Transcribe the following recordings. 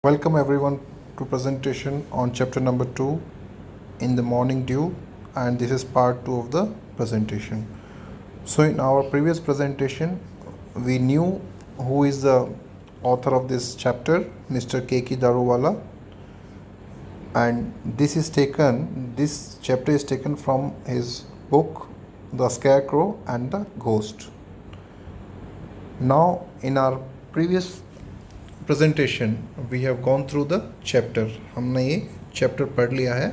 Welcome everyone to presentation on chapter number 2 in the morning dew, and this is part 2 of the presentation. So in our previous presentation we knew who is the author of this chapter, Mr. K.K. Daruwala, and this chapter is taken from his book The Scarecrow and the Ghost. Now in our previous presentation we have gone through the chapter, हमने ये chapter पढ़ लिया है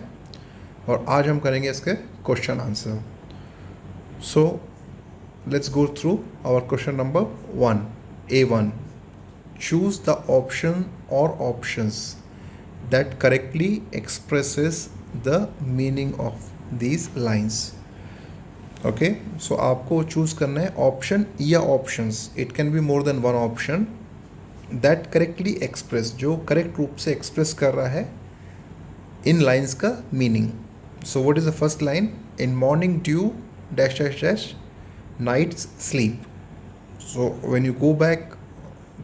और आज हम करेंगे इसके question answer. So let's go through our question number 1. A1. Choose the option or options that correctly expresses the meaning of these lines. Okay, so आपको चूज करना है ऑप्शन या options. It can be more than one option that correctly express, जो correct रूप से express कर रहा है इन लाइन्स का meaning. So what is the first line? In morning dew dash dash dash nights sleep. So when you go back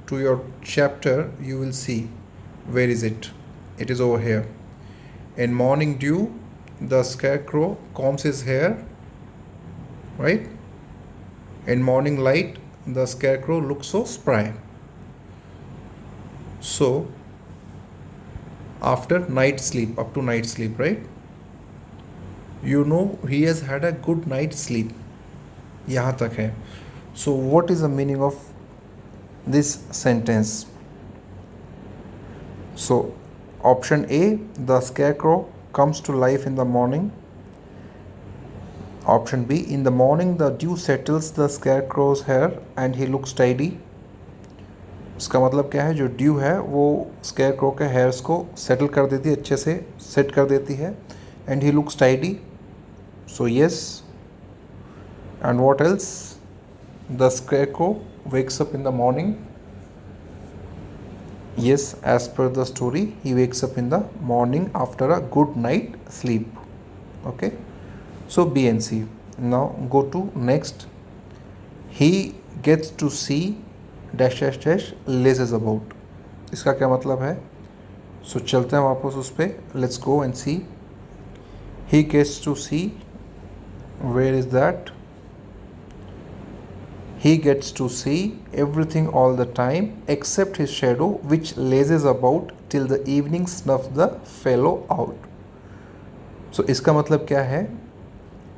to your chapter you will see where is it. It is over here. In morning due the scarecrow combs his hair, right? In morning light the scarecrow looks so spry. So after night sleep, up to night sleep, right? You know he has had a good night sleep. यहाँ तक है. So what is the meaning of this sentence? So option A, the scarecrow comes to life in the morning. Option B, in the morning the dew settles the scarecrow's hair and he looks tidy. इसका मतलब क्या है? जो due है वो scarecrow के hairs को settle कर देती है, अच्छे से सेट कर देती है. And he looks tidy. So yes. And what else? The scarecrow wakes up in the morning. Yes, as per the story he wakes up in the morning after a good night sleep. Okay, so B and C. Now go to next. He gets to see dash dash dash ledges about. इसका क्या मतलब है? सो चलते हैं वापस उस पर. Let's go and see. He gets to see, where is that? He gets to see everything all the time except his shadow which lazes about till the evening snuff the fellow out. So इसका मतलब क्या है?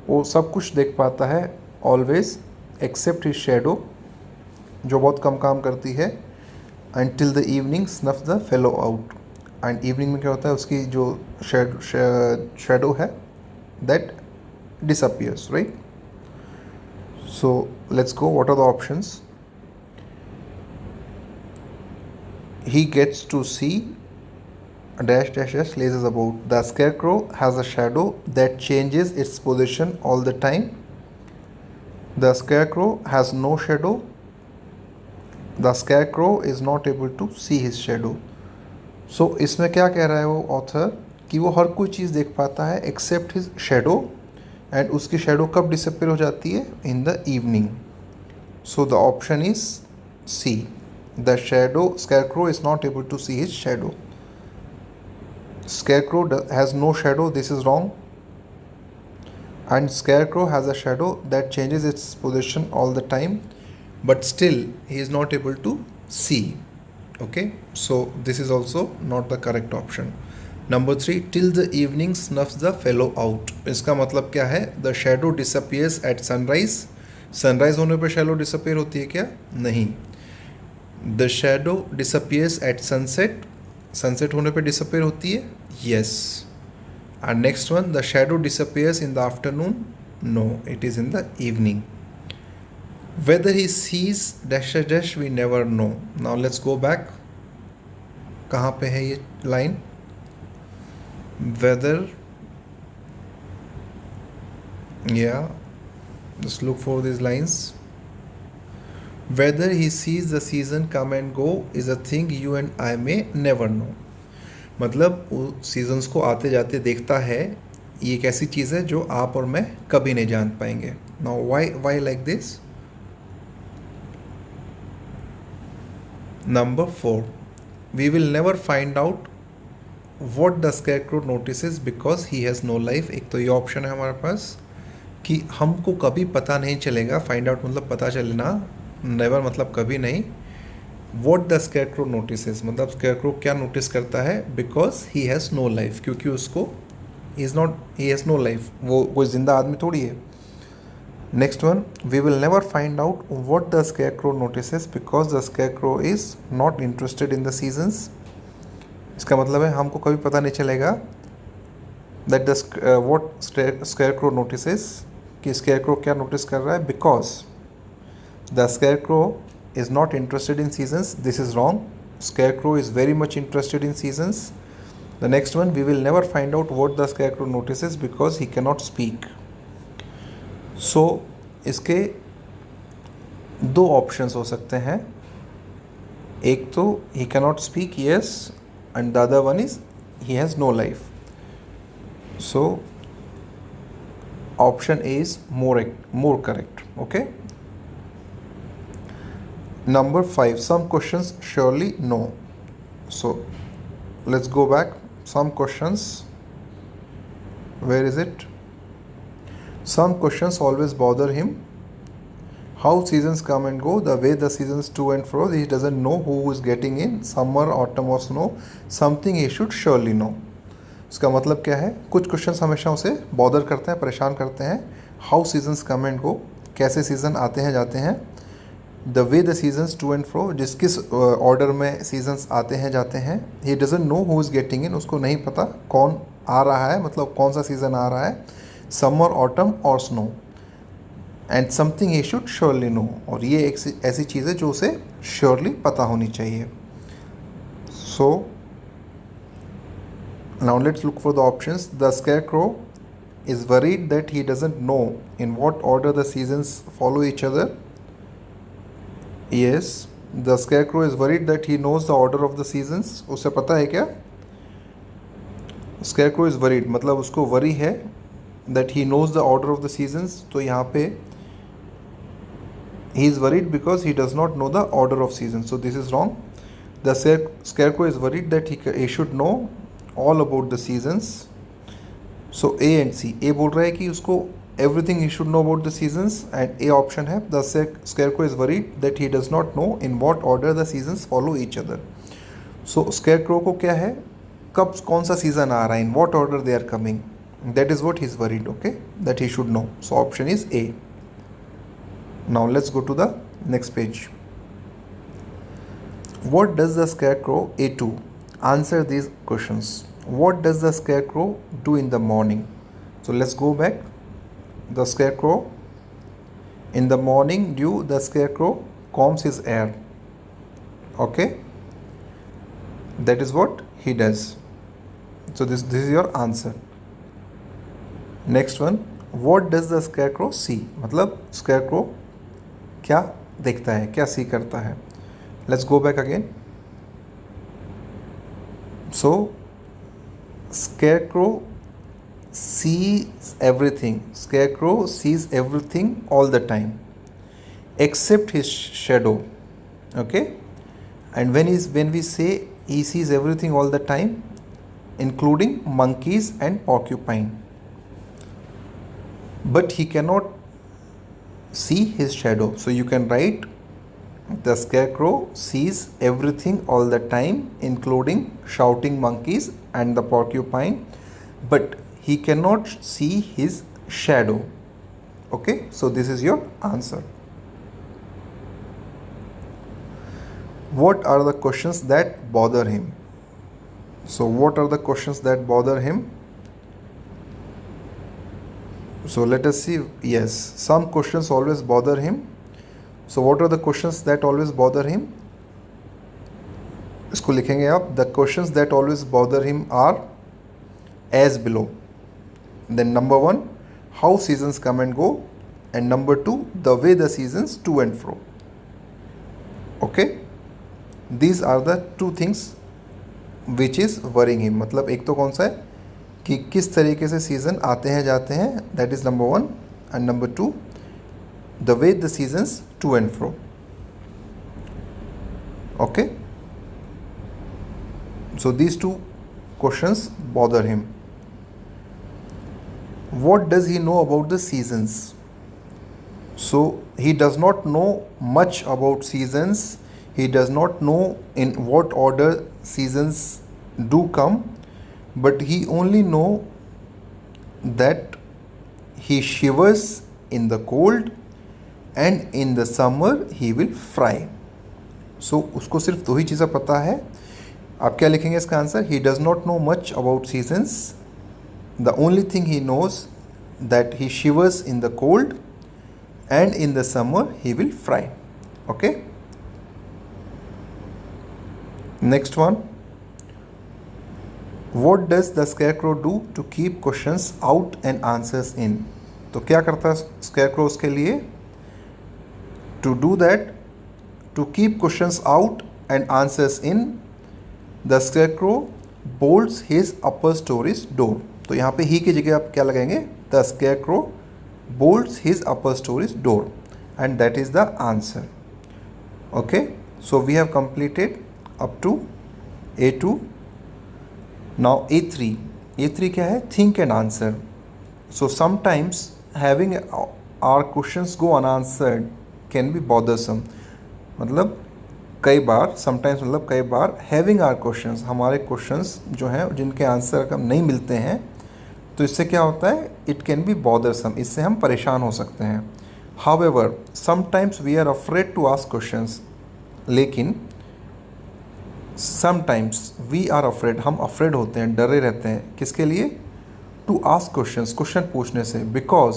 वो सब कुछ देख पाता है ऑलवेज एक्सेप्ट हिज शेडो, जो बहुत कम काम करती है, and till the evening snuff the fellow out. And evening में क्या होता है? उसकी जो शेडो है that disappears, right? So let's go. What are the options? He gets to see dash dash dash ledges about. The scarecrow has a shadow that changes its position all the time. The scarecrow has no shadow. The scarecrow is not able to see his shadow. So इसमें क्या कह रहा है वो author? कि वो हर कोई चीज़ देख पाता है एक्सेप्ट हिज शेडो, एंड उसकी शेडो कब डिसअपियर हो जाती है? In the evening. So the option is C. The scarecrow is not able to see his shadow. Scarecrow has no shadow. This is wrong. And scarecrow has a shadow that changes its position all the time, but still he is not able to see. Okay, so this is also not the correct option. Number 3, till the evening snuffs the fellow out. इसका मतलब क्या है? The shadow disappears at sunrise. Sunrise होने पर shadow disappear होती है क्या? नहीं. The shadow disappears at sunset. Sunset होने पर disappear होती है? Yes. And next one, the shadow disappears in the afternoon. No, it is in the evening. Whether he sees dash dash dash we never know. Now let's go back. कहाँ पे है ये line? Whether, yeah, just look for these lines. Whether he sees the season come and go is a thing you and I may never know. मतलब वो seasons को आते जाते देखता है, ये एक ऐसी चीज़ है जो आप और मैं कभी नहीं जान पाएंगे. Now why like this? Number 4, we will never find out what the scarecrow notice because he has no life. एक तो ये ऑप्शन है हमारे पास कि हमको कभी पता नहीं चलेगा, फाइंड आउट मतलब पता चलना, नेवर मतलब कभी नहीं। वॉट द स्कैरक्रो नोटिस मतलब स्कैरक्रो क्या नोटिस करता है, because he has no life, क्योंकि उसको ही हैज़ नो लाइफ, वो कोई ज़िंदा आदमी थोड़ी है। Next one, we will never find out what the scarecrow notice because the scarecrow is not interested in the seasons. इसका मतलब है हमको कभी पता नहीं चलेगा that the what scarecrow notice कि स्कैरक्रो क्या नोटिस कर रहा है, because the scarecrow is not interested in seasons. This is wrong, scarecrow is very much interested in seasons. The next one, we will never find out what the scarecrow notice because he can not speak. So इसके दो options हो सकते हैं, एक तो he can not speak, yes, and the other one is he has no life. So option A is more correct. Okay, number 5, some questions surely no. So let's go back. Some questions, where is it? Some questions always bother him. How seasons come and go, the way the seasons to and fro, he doesn't know who is getting in, summer, autumn or snow, something he should surely know. इसका मतलब क्या है, कुछ questions हमेशा उसे bother करते हैं, परेशान करते हैं। How seasons come and go, कैसे सीज़न आते हैं जाते हैं। The way the seasons to and fro, जिस किस ऑर्डर में सीजन्स आते हैं जाते हैं। He doesn't know who is getting in, उसको नहीं पता कौन आ रहा है, मतलब कौन सा सीज़न आ रहा है, समर, ऑटम और snow. And something he should surely know, और ये एक ऐसी चीज़ है जो उसे श्योरली पता होनी चाहिए। So now let's look for the options. The scarecrow is worried that he doesn't know in what order the seasons follow each other. Yes, the scarecrow is worried that he knows the order of the seasons. उसे पता है क्या, scarecrow is worried मतलब उसको worry है that he knows the order of the seasons. तो यहाँ पे he is worried because he does not know the order of seasons, so this is wrong. The scarecrow is worried that he should know all about the seasons. So A and C, A बोल रहा है कि उसको everything he should know about the seasons, and A option है the scarecrow is worried that he does not know in what order the seasons follow each other. So scarecrow को क्या है, कब कौन सा सीजन आ रहा है, in what order they are coming, that is what he is worried, okay, that he should know. So option is A. Now let's go to the next page. What does the scarecrow, A2, answer these questions. What does the scarecrow do in the morning? So let's go back. The scarecrow, in the morning dew, the scarecrow combs his hair. Okay, that is what he does. So this is your answer. Next one, what does the scarecrow see? मतलब scarecrow क्या देखता है, क्या सी करता है। Let's go back again. So scarecrow sees everything. Scarecrow sees everything all the time except his shadow. Okay, and when we say he sees everything all the time, including monkeys and porcupine, but he cannot see his shadow. So you can write the scarecrow sees everything all the time, including shouting monkeys and the porcupine, but he cannot see his shadow. Okay, so this is your answer. What are the questions that bother him? So what are the questions that bother him? So let us see. Yes, some questions always bother him. So what are the questions that always bother him? इसको लिखेंगे आप. The questions that always bother him are as below. Then number 1, how seasons come and go, and number 2, the way the seasons to and fro. Okay, these are the two things which is worrying him. मतलब एक तो कौन सा है कि किस तरीके से सीज़न आते हैं जाते हैं, that is number 1, and number 2, the way the seasons to and fro. Okay, So these two questions bother him. What does he know about the seasons? So he does not know much about seasons. He does not know in what order seasons do come, but he only know that he shivers in the cold and in the summer he will fry. So उसको सिर्फ दो ही चीज़ें पता है. आप क्या लिखेंगे इसका answer? He does not know much about seasons. The only thing he knows that he shivers in the cold and in the summer he will fry. Okay. Next one. What does the scarecrow do to keep questions out and answers in? तो क्या करता है scarecrow उसके लिए? To do that, to keep questions out and answers in, the scarecrow bolts his upper story's door. तो यहाँ पे ही की जगह आप क्या लगाएंगे? The scarecrow bolts his upper story's door, and that is the answer. Okay, so we have completed up to A2. Now A3. A3 क्या है? Think and answer. So sometimes having our questions go unanswered can be bothersome. मतलब कई बार, sometimes मतलब कई बार having our questions, हमारे questions जो हैं जिनके आंसर हम नहीं मिलते हैं, तो इससे क्या होता है? It can be bothersome. इससे हम परेशान हो सकते हैं. However, sometimes we are afraid to ask questions. लेकिन समटाइम्स वी आर अफ्रेड, हम अफ्रेड होते हैं, डरे रहते हैं. किसके लिए? टू आस्क क्वेश्चंस, क्वेश्चन पूछने से. Because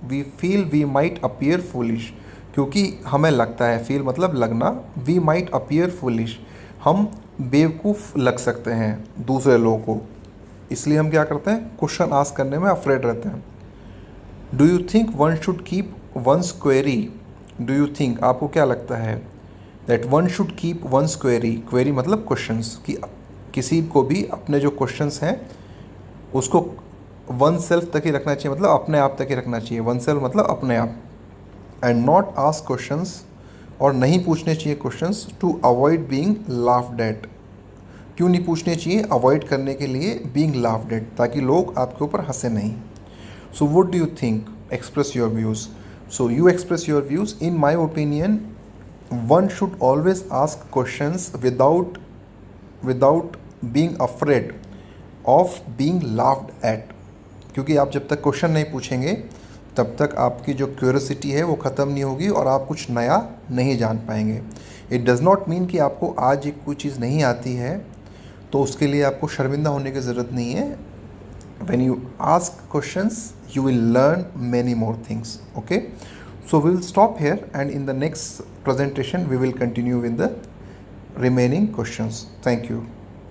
we feel we might appear foolish, क्योंकि हमें लगता है, फील मतलब लगना, वी माइट अपीयर फूलिश, हम बेवकूफ़ लग सकते हैं दूसरे लोगों को. इसलिए हम क्या करते हैं? क्वेश्चन आस्क करने में अफ्रेड रहते हैं. Do you think one should keep once query? Do you think, आपको क्या लगता है? That one should keep once query. Query मतलब क्वेश्चंस, कि किसी को भी अपने जो क्वेश्चंस हैं उसको वन सेल्फ तक ही रखना चाहिए, मतलब अपने आप तक ही रखना चाहिए. वन सेल्फ मतलब अपने आप. एंड नॉट आस्क क्वेश्चंस, और नहीं पूछने चाहिए questions to avoid being laughed at. क्यों नहीं पूछने चाहिए? अवॉइड करने के लिए, बीइंग लाफ्ड एट, ताकि लोग आपके ऊपर हंसे नहीं. So what do you think? Express your views. So you express your views. In my opinion, one should always ask questions without being afraid of being laughed at. क्योंकि आप जब तक क्वेश्चन नहीं पूछेंगे तब तक आपकी जो क्यूरियोसिटी है वो ख़त्म नहीं होगी और आप कुछ नया नहीं जान पाएंगे. इट डज़ नॉट मीन कि आपको आज एक कोई चीज़ नहीं आती है तो उसके लिए आपको शर्मिंदा होने की ज़रूरत नहीं है. When you ask questions, you will learn many more things. Okay. So we will stop here, and in the next presentation we will continue with the remaining questions. Thank you.